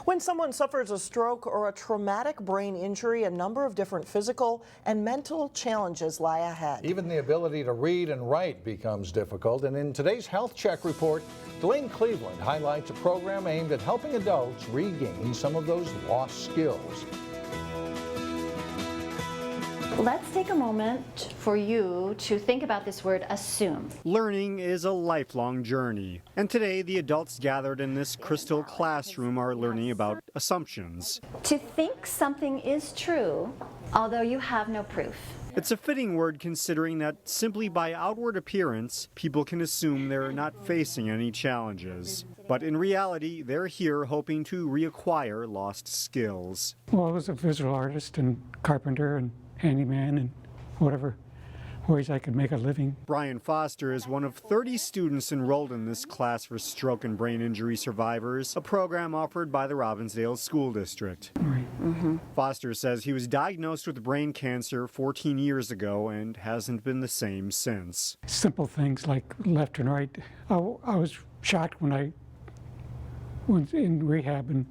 When someone suffers a stroke or a traumatic brain injury, a number of different physical and mental challenges lie ahead. Even the ability to read and write becomes difficult. And in today's Health Check report, Delaine Cleveland highlights a program aimed at helping adults regain some of those lost skills. Let's take a moment for you to think about this word assume. Learning is a lifelong journey, and today the adults gathered in this crystal classroom are learning about assumptions. To think something is true, although you have no proof. It's a fitting word considering that simply by outward appearance, people can assume they're not facing any challenges. But in reality, they're here hoping to reacquire lost skills. Well, I was a visual artist and carpenter and handyman and whatever ways I could make a living. Brian Foster is one of 30 students enrolled in this class for stroke and brain injury survivors, a program offered by the Robbinsdale School District. Right. Foster says he was diagnosed with brain cancer 14 years ago and hasn't been the same since. Simple things like left and right. I was shocked when I was in rehab and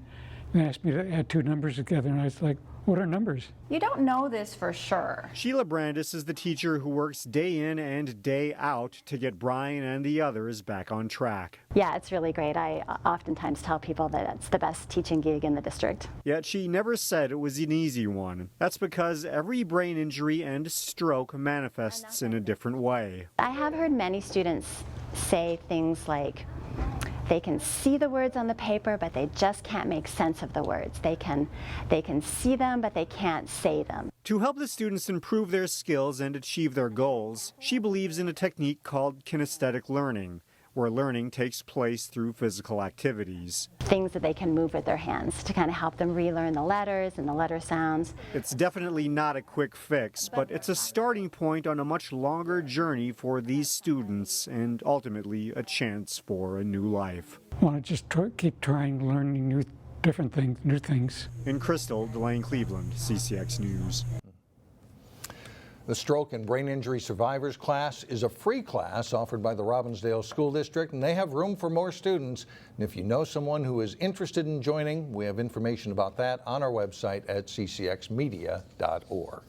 they asked me to add two numbers together, and I was like, what are numbers? You don't know this for sure. SHEILA Brandis is the teacher who works day in and day out to get Brian and the others back on track. Yeah, it's really great. I oftentimes tell people that it's the best teaching gig in the district. Yet she never said it was an easy one. That's because every brain injury and stroke manifests in a different way. I have heard many students say things like, they can see the words on the paper, but they just can't make sense of the words. They can see them, but they can't say them. To help the students improve their skills and achieve their goals, she believes in a technique called kinesthetic learning, where learning takes place through physical activities. Things that they can move with their hands to kind of help them relearn the letters and the letter sounds. It's definitely not a quick fix, but it's a starting point on a much longer journey for these students and ultimately a chance for a new life. I want to just keep trying, learning different things, new things. In Crystal, Delaine Cleveland, CCX News. The Stroke and Brain Injury Survivors class is a free class offered by the Robbinsdale School District, and they have room for more students. And if you know someone who is interested in joining, we have information about that on our website at ccxmedia.org.